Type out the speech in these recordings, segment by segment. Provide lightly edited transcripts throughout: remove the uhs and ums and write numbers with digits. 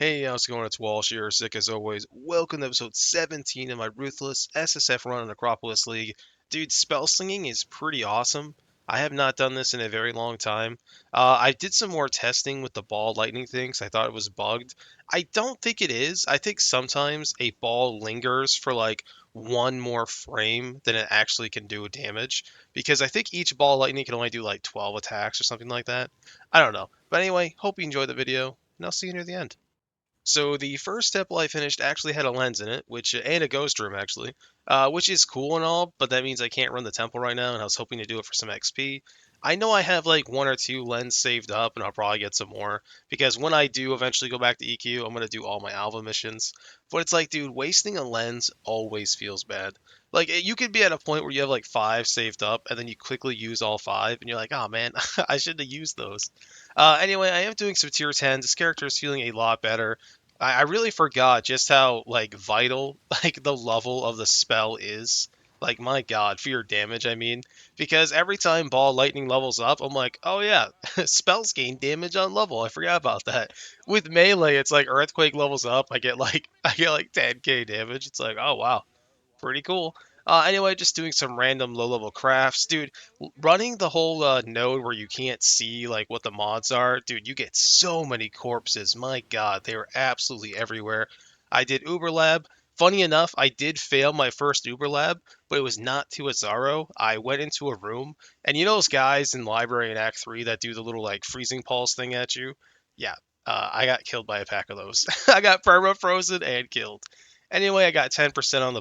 Hey, how's it going? It's Walsh here, sick as always. Welcome to episode 17 of my Ruthless SSF Run in Acropolis League. Dude, spell slinging is pretty awesome. I have not done this in a very long time. I did some more testing with the ball lightning things. I thought it was bugged. I don't think it is. I think sometimes a ball lingers for like one more frame than it actually can do damage. Because I think each ball lightning can only do like 12 attacks or something like that. I don't know. But anyway, hope you enjoyed the video, and I'll see you near the end. So the first temple I finished actually had a lens in it, which and a ghost room actually, which is cool and all, but that means I can't run the temple right now, and I was hoping to do it for some XP. I know I have like one or two lens saved up, and I'll probably get some more because when I do eventually go back to EQ, I'm gonna do all my alpha missions. But it's like, dude, wasting a lens always feels bad. Like you could be at a point where you have like five saved up, and then you quickly use all five, and you're like, oh man, I shouldn't have used those. Anyway, I am doing some tier 10s. This character is feeling a lot better. I really forgot just how like vital like the level of the spell is. Like my god, for your damage, I mean, because every time ball lightning levels up, I'm like, oh yeah, spells gain damage on level. I forgot about that. With melee, it's like earthquake levels up, I get like 10k damage. It's like, oh wow, pretty cool. Anyway, just doing some random low-level crafts, dude. Running the whole node where you can't see like what the mods are, dude. You get so many corpses. My God, they are absolutely everywhere. I did Uber Lab. Funny enough, I did fail my first Uber Lab, but it was not to a Zaro. I went into a room, and you know those guys in Library in Act 3 that do the little like freezing pulse thing at you? Yeah, I got killed by a pack of those. I got perma frozen and killed. Anyway, I got 10% on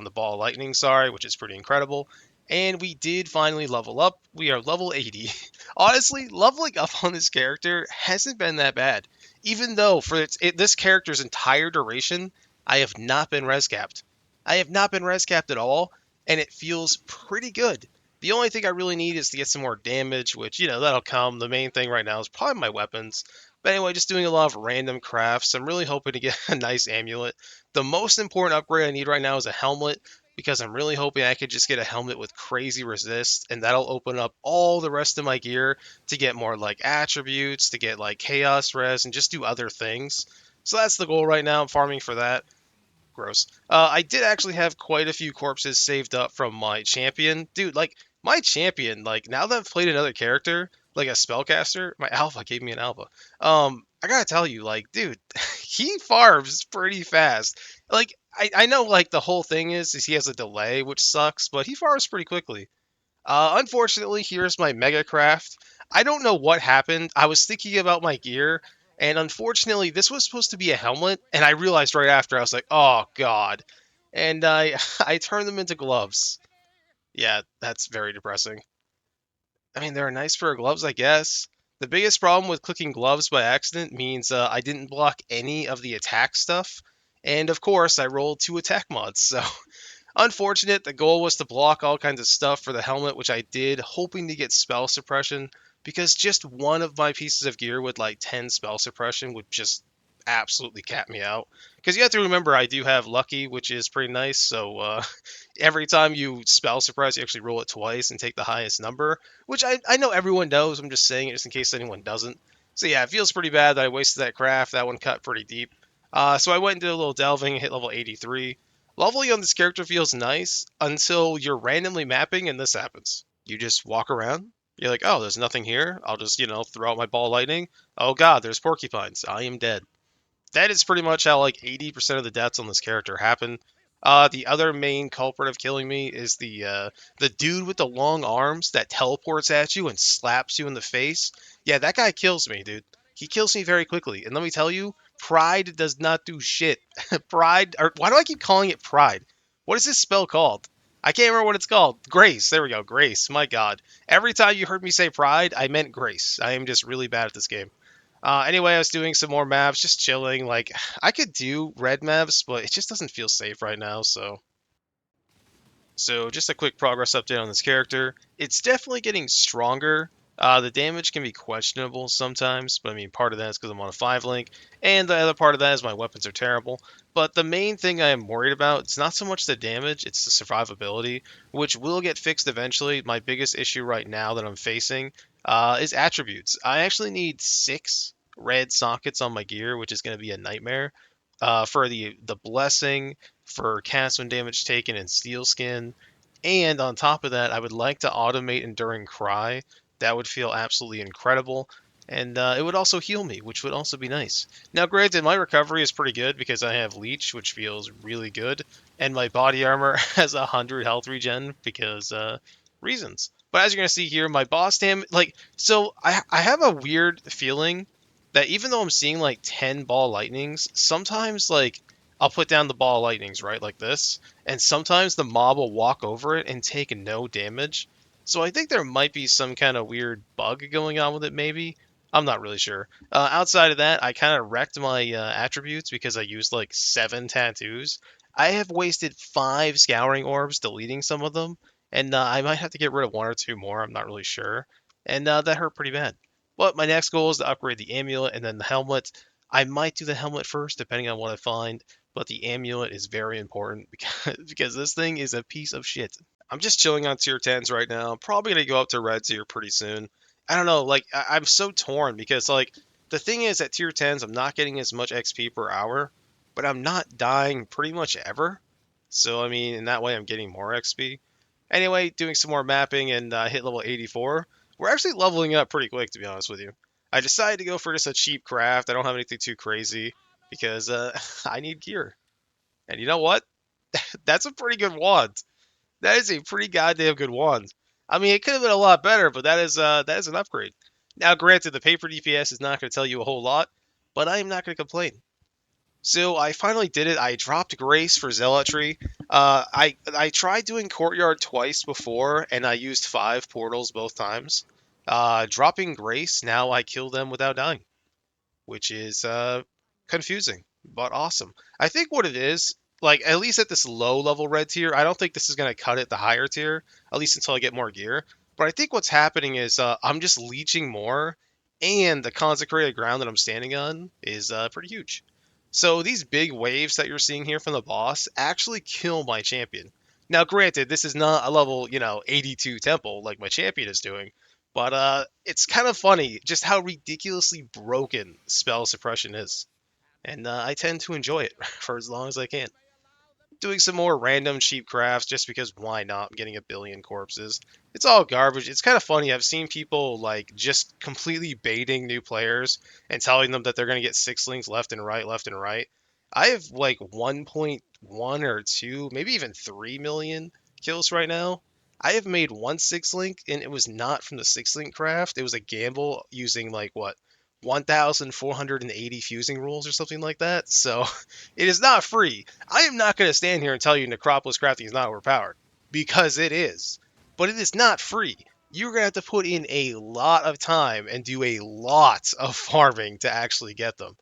the ball lightning, sorry, which is pretty incredible. And we did finally level up. We are level 80. Honestly, leveling up on this character hasn't been that bad. Even though for this character's entire duration, I have not been res capped. I have not been res capped at all, and it feels pretty good. The only thing I really need is to get some more damage, which, that'll come. The main thing right now is probably my weapons. But anyway, just doing a lot of random crafts. I'm really hoping to get a nice amulet. The most important upgrade I need right now is a helmet because I'm really hoping I could just get a helmet with crazy resist, and that'll open up all the rest of my gear to get more like attributes, to get like chaos res, and just do other things. So that's the goal right now. I'm farming for that. Gross. I did actually have quite a few corpses saved up from my champion. Dude, like, my champion, like, now that I've played another character, like a spellcaster, my alpha gave me an alpha. I gotta tell you, like, dude, he farms pretty fast. Like, I know, like, the whole thing is he has a delay, which sucks, but he farms pretty quickly. Unfortunately, here's my mega craft. I don't know what happened. I was thinking about my gear, and unfortunately, this was supposed to be a helmet, and I realized right after I was like, "Oh God!" And I I turned them into gloves. Yeah, that's very depressing. I mean, they're nice for gloves, I guess. The biggest problem with clicking gloves by accident means I didn't block any of the attack stuff, and of course, I rolled two attack mods, so unfortunate. The goal was to block all kinds of stuff for the helmet, which I did, hoping to get spell suppression, because just one of my pieces of gear with like 10 spell suppression would just absolutely cap me out. Because you have to remember, I do have lucky, which is pretty nice. So every time you spell suppress, you actually roll it twice and take the highest number, which I know everyone knows. I'm just saying it just in case anyone doesn't. So yeah, it feels pretty bad that I wasted that craft. That one cut pretty deep. So I went and did a little delving and hit level 83. Leveling on this character feels nice until you're randomly mapping and this happens. You just walk around. You're like, oh, there's nothing here. I'll just, throw out my ball lightning. Oh god, there's porcupines. I am dead. That is pretty much how like 80% of the deaths on this character happen. The other main culprit of killing me is the dude with the long arms that teleports at you and slaps you in the face. Yeah, that guy kills me, dude. He kills me very quickly. And let me tell you, Pride does not do shit. Pride, or why do I keep calling it Pride? What is this spell called? I can't remember what it's called. Grace. There we go. Grace. My God. Every time you heard me say Pride, I meant Grace. I am just really bad at this game. Anyway, I was doing some more maps, just chilling. Like, I could do red maps, but it just doesn't feel safe right now, so just a quick progress update on this character. It's definitely getting stronger. The damage can be questionable sometimes, but I mean, part of that is because I'm on a 5 link, and the other part of that is my weapons are terrible. But the main thing I am worried about, it's not so much the damage, it's the survivability, which will get fixed eventually. My biggest issue right now that I'm facing is attributes. I actually need 6 red sockets on my gear, which is going to be a nightmare. For the blessing, for cast when damage taken and steel skin, and on top of that, I would like to automate enduring cry. That would feel absolutely incredible, and it would also heal me, which would also be nice. Now, granted, my recovery is pretty good because I have leech, which feels really good, and my body armor has 100 health regen because reasons. But as you're gonna see here, my boss damage, like, so I have a weird feeling that even though I'm seeing like 10 ball lightnings, sometimes like I'll put down the ball of lightnings right like this, and sometimes the mob will walk over it and take no damage. So I think there might be some kind of weird bug going on with it. Maybe I'm not really sure. Outside of that, I kind of wrecked my attributes because I used like 7 tattoos. I have wasted 5 scouring orbs deleting some of them, and I might have to get rid of 1 or 2 more. I'm not really sure, and that hurt pretty bad. But my next goal is to upgrade the amulet and then the helmet. I might do the helmet first, depending on what I find. But the amulet is very important because this thing is a piece of shit. I'm just chilling on tier 10s right now. Probably gonna go up to red tier pretty soon. I don't know, like I'm so torn because like the thing is at tier 10s I'm not getting as much XP per hour, but I'm not dying pretty much ever. So I mean, in that way I'm getting more XP. Anyway, doing some more mapping and hit level 84. We're actually leveling up pretty quick, to be honest with you. I decided to go for just a cheap craft. I don't have anything too crazy because I need gear. And you know what? That's a pretty good wand. That is a pretty goddamn good wand. I mean, it could have been a lot better, but that is an upgrade. Now, granted, the paper DPS is not going to tell you a whole lot, but I am not going to complain. So I finally did it. I dropped Grace for Zealotry. I tried doing Courtyard twice before, and I used 5 portals both times. Dropping Grace, now I kill them without dying, which is confusing but awesome. I think what it is, like at least at this low level red tier, I don't think this is going to cut it the higher tier, at least until I get more gear. But I think what's happening is I'm just leeching more, and the consecrated ground that I'm standing on is pretty huge. So these big waves that you're seeing here from the boss actually kill my champion. Now, granted, this is not a level, 82 temple like my champion is doing, but it's kind of funny just how ridiculously broken spell suppression is. And I tend to enjoy it for as long as I can. Doing some more random cheap crafts just because why not? I'm getting a billion corpses. It's all garbage. It's kind of funny. I've seen people like just completely baiting new players and telling them that they're going to get 6 links left and right, left and right. I have like 1.1 or 2, maybe even 3 million kills right now. I have made 1 6 link and it was not from the 6 link craft. It was a gamble using like what 1,480 fusing rules or something like that. So it is not free. I am not going to stand here and tell you Necropolis crafting is not overpowered, because it is. But it is not free. You're going to have to put in a lot of time and do a lot of farming to actually get them.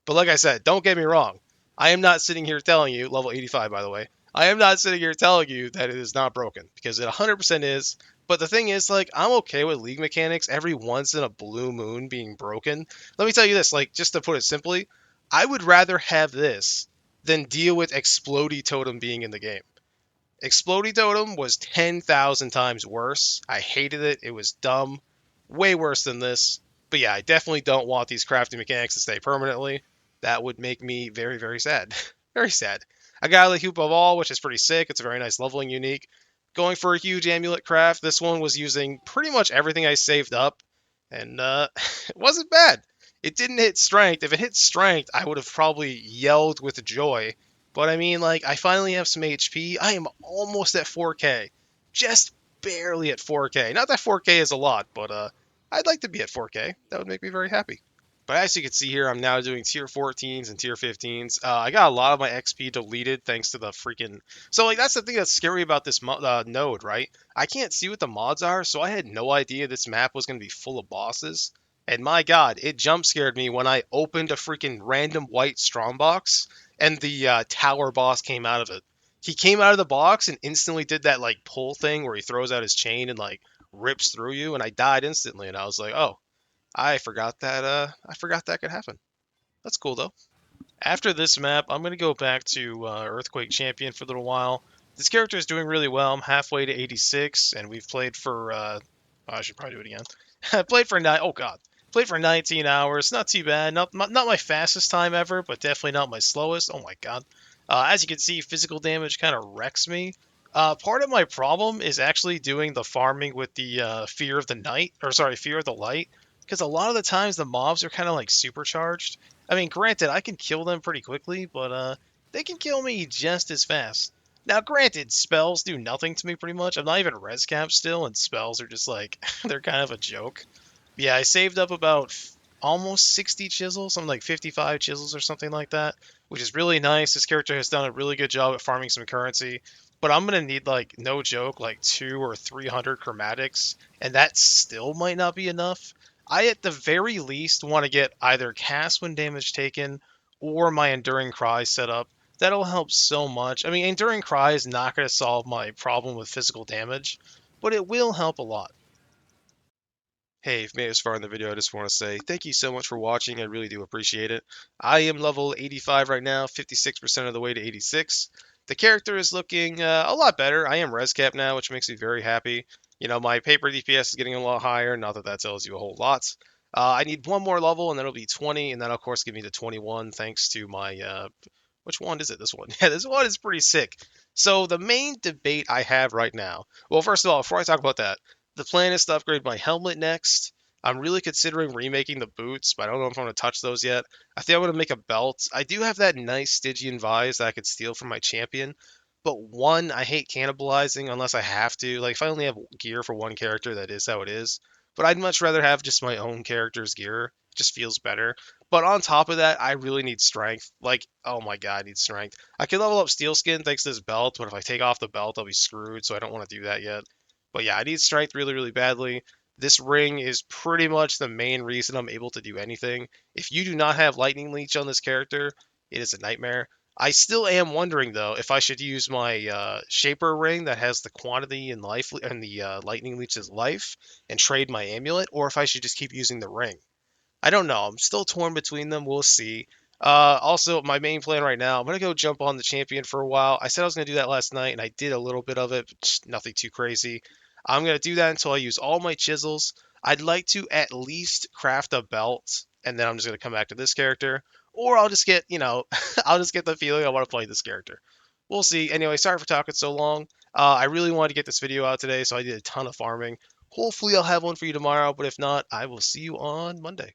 But like I said, don't get me wrong. I am not sitting here telling you, level 85 by the way, I am not sitting here telling you that it is not broken, because it 100% is. But the thing is, like, I'm okay with league mechanics every once in a blue moon being broken. Let me tell you this, like, just to put it simply, I would rather have this than deal with Explodey Totem being in the game. Explodey Totem was 10,000 times worse. I hated it. It was dumb. Way worse than this. But yeah, I definitely don't want these crafting mechanics to stay permanently. That would make me very, very sad. Very sad. I got a Hoop of All, which is pretty sick. It's a very nice leveling unique. Going for a huge amulet craft. This one was using pretty much everything I saved up. And it wasn't bad. It didn't hit strength. If it hit strength, I would have probably yelled with joy, but I mean, like, I finally have some HP. I am almost at 4K. Just barely at 4K. Not that 4K is a lot, but I'd like to be at 4K. That would make me very happy. But as you can see here, I'm now doing tier 14s and tier 15s. I got a lot of my XP deleted thanks to the freaking... So, like, that's the thing that's scary about this node, right? I can't see what the mods are, so I had no idea this map was going to be full of bosses. And my god, it jump scared me when I opened a freaking random white strongbox and the tower boss came out of it. He came out of the box and instantly did that, like, pull thing where he throws out his chain and, like, rips through you, and I died instantly, and I was like, oh, I forgot that could happen. That's cool though. After this map, I'm gonna go back to Earthquake Champion for a little while. This character is doing really well. I'm halfway to 86, and we've played for. I should probably do it again. I played for 9. Oh god, Played for 19 hours, not too bad. Not my fastest time ever, but definitely not my slowest. Oh my god. As you can see, physical damage kind of wrecks me. Part of my problem is actually doing the farming with the fear of the night, or sorry, fear of the light, because a lot of the times the mobs are kind of like supercharged. I mean, granted, I can kill them pretty quickly, but they can kill me just as fast. Now, granted, spells do nothing to me pretty much. I'm not even res cap still, and spells are just like they're kind of a joke. Yeah, I saved up about almost 60 chisels, something like 55 chisels or something like that, which is really nice. This character has done a really good job at farming some currency, but I'm gonna need like no joke, like 200 or 300 chromatics, and that still might not be enough. I at the very least want to get either cast when damage taken or my enduring cry set up. That'll help so much. I mean, enduring cry is not going to solve my problem with physical damage, but it will help a lot. Hey, if you made it this far in the video, I just want to say thank you so much for watching. I really do appreciate it. I am level 85 right now, 56% of the way to 86. The character is looking a lot better. I am res cap now, which makes me very happy. You know, my paper DPS is getting a lot higher. Not that that tells you a whole lot. I need one more level, and then it'll be 20, and that'll, of course, give me the 21 thanks to my which one is it? This one. Yeah, this one is pretty sick. So the main debate I have right now. Well, first of all, before I talk about that, the plan is to upgrade my helmet next. I'm really considering remaking the boots, but I don't know if I'm going to touch those yet. I think I'm going to make a belt. I do have that nice Stygian vise that I could steal from my champion, but one, I hate cannibalizing unless I have to. Like, if I only have gear for one character, that is how it is. But I'd much rather have just my own character's gear. It just feels better. But on top of that, I really need strength. Like, oh my god, I need strength. I can level up steel skin thanks to this belt, but if I take off the belt, I'll be screwed, so I don't want to do that yet. But yeah, I need strength really, really badly. This ring is pretty much the main reason I'm able to do anything. If you do not have Lightning Leech on this character, it is a nightmare. I still am wondering though if I should use my Shaper ring that has the quantity and life and the Lightning Leech's life and trade my amulet, or if I should just keep using the ring. I don't know. I'm still torn between them. We'll see. Also, my main plan right now, I'm gonna go jump on the champion for a while. I said I was gonna do that last night, and I did a little bit of it, but just nothing too crazy. I'm gonna do that until I use all my chisels. I'd like to at least craft a belt, and then I'm just gonna come back to this character, or I'll just get, I'll just get the feeling I want to play this character. We'll see. Anyway, sorry for talking so long. I really wanted to get this video out today, so I did a ton of farming. Hopefully, I'll have one for you tomorrow, but if not, I will see you on Monday.